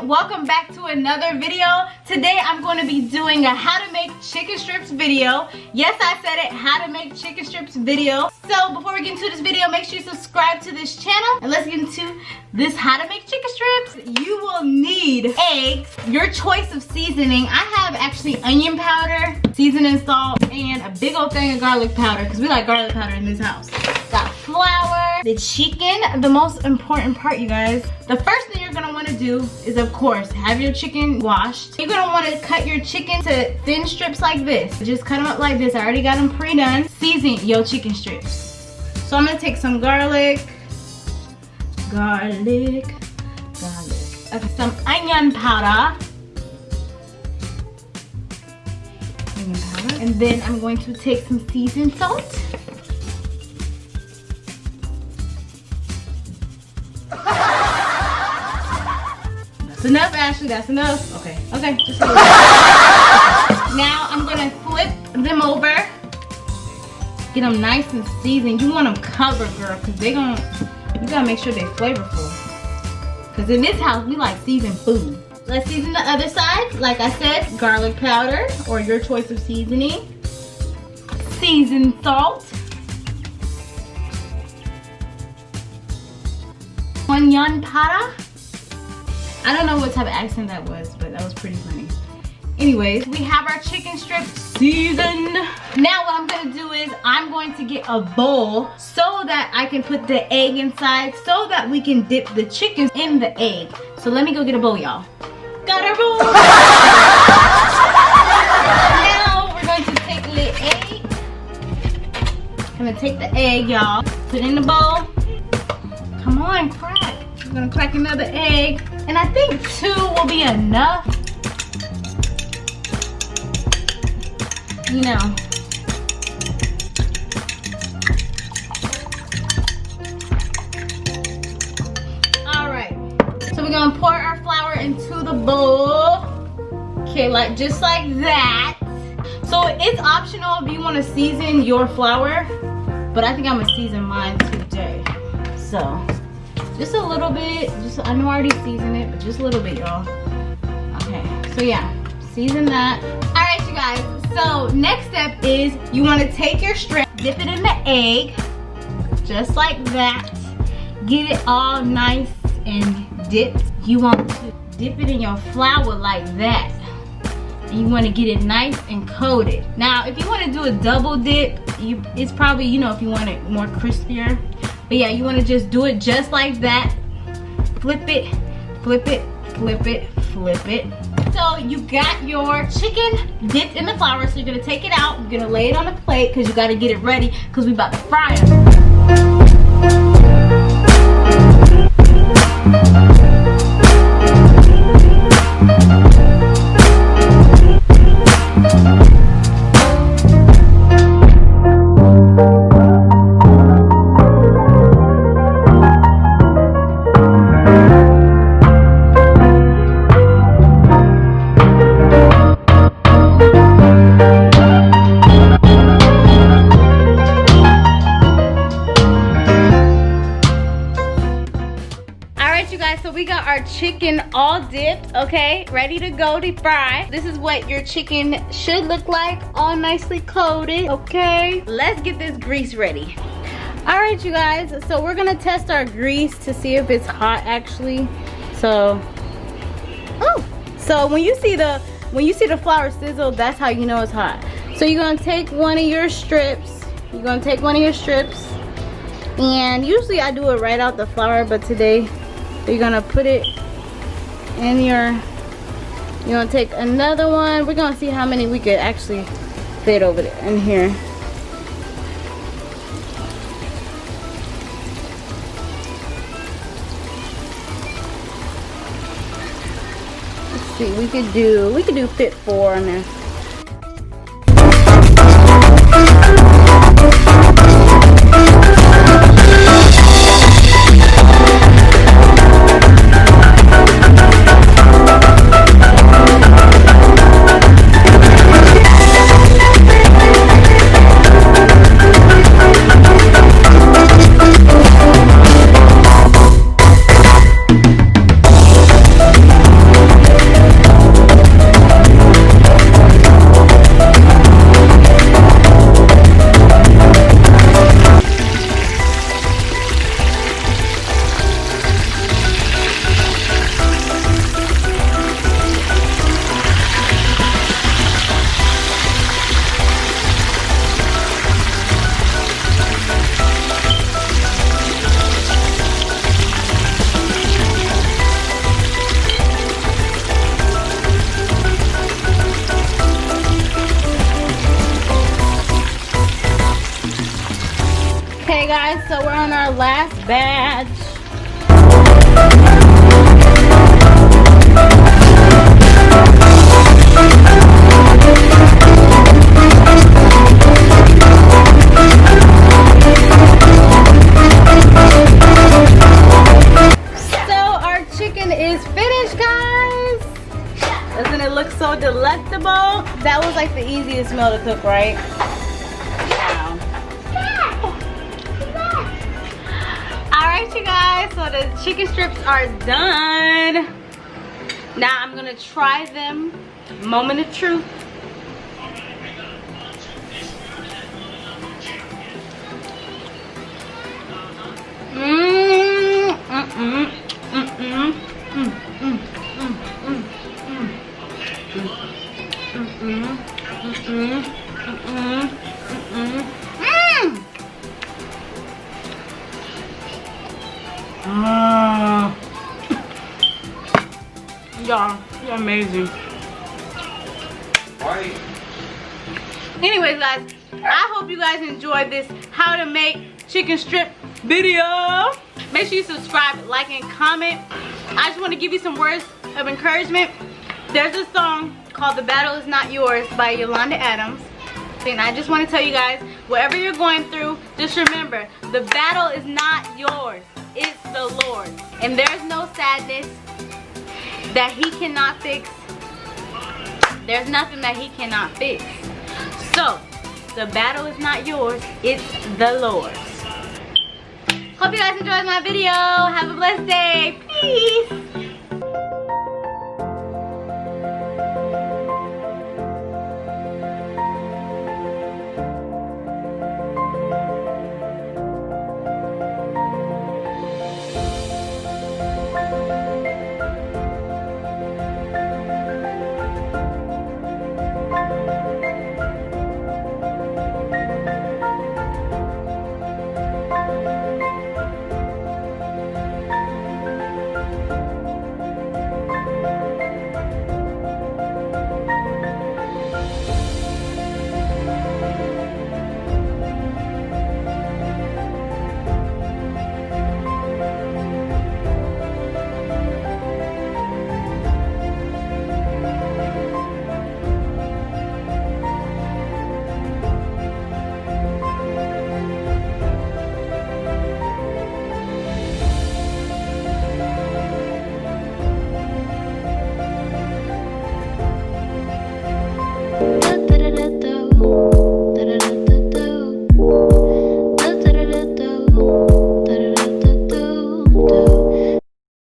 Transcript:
Welcome back to another video. Today I'm going to be doing a how to make chicken strips video. Yes, I said it, how to make chicken strips video. So before we get into this video, make sure you subscribe to this channel and let's get into this how to make chicken strips. You will need eggs, your choice of seasoning. I have actually onion powder, seasoning salt, and a big old thing of garlic powder because we like garlic powder in this house. Got flour, the chicken, the most important part, you guys. The first thing you're gonna want to do is, of course, have your chicken washed. You're gonna want to cut your chicken to thin strips like this. Just cut them up like this. I already got them pre-done. Season your chicken strips. So I'm gonna take some garlic. Okay, some onion powder. And then I'm going to take some seasoned salt. That's enough, Ashley, that's enough. Okay, just a little bit. Now I'm gonna flip them over. Get them nice and seasoned. You want them covered, girl, because you gotta make sure they're flavorful. Because in this house, we like seasoned food. Let's season the other side. Like I said, garlic powder, or your choice of seasoning. Seasoned salt. Onion powder. I don't know what type of accent that was, but that was pretty funny. Anyways, we have our chicken strips seasoned. Now what I'm gonna do is I'm going to get a bowl so that I can put the egg inside so that we can dip the chicken in the egg. So let me go get a bowl, y'all. Got our bowl. Now we're going to take the egg. I'm gonna take the egg, y'all. Put it in the bowl. Come on, crack. I'm gonna crack another egg. And I think 2 will be enough. You know. Alright. So we're gonna pour our flour into the bowl. Okay, just like that. So it's optional if you want to season your flour. But I think I'm gonna season mine today. So just a little bit. I know I already seasoned it, but just a little bit, y'all. Okay, so yeah, season that. All right, you guys. So next step is you want to take your strip, dip it in the egg, just like that. Get it all nice and dipped. You want to dip it in your flour like that. And you want to get it nice and coated. Now, if you want to do a double dip, it's probably, you know, if you want it more crispier. But yeah, you want to just do it just like that. Flip it, flip it, flip it, flip it. So you got your chicken dipped in the flour. So you're going to take it out. You're going to lay it on a plate because you got to get it ready because we about to fry it. So we got our chicken all dipped, okay, ready to go to fry. This is what your chicken should look like, all nicely coated, okay. Let's get this grease ready. All right, you guys, so we're gonna test our grease to see if it's hot actually. So when you see the flour sizzle, that's how you know it's hot. So you're gonna take one of your strips. And usually I do it right out the flour, but today you're gonna put it in you're gonna take another one. We're gonna see how many we could actually fit over there in here. Let's see, we could do fit 4 in there. on our last batch. So our chicken is finished, guys. Doesn't it look so delectable? That was like the easiest meal to cook, right? Wow. Alright, you guys, so the chicken strips are done. Now I'm gonna try them. Moment of truth. Y'all, you're amazing. Why? Anyways, guys, I hope you guys enjoyed this how to make chicken strip video. Make sure you subscribe, like, and comment. I just want to give you some words of encouragement. There's a song called "The Battle Is Not Yours" by Yolanda Adams. And I just want to tell you guys, whatever you're going through, just remember, the battle is not yours. It's the Lord. And there's no sadness that He cannot fix. There's nothing that He cannot fix. So, the battle is not yours. It's the Lord's. Hope you guys enjoyed my video. Have a blessed day. Peace.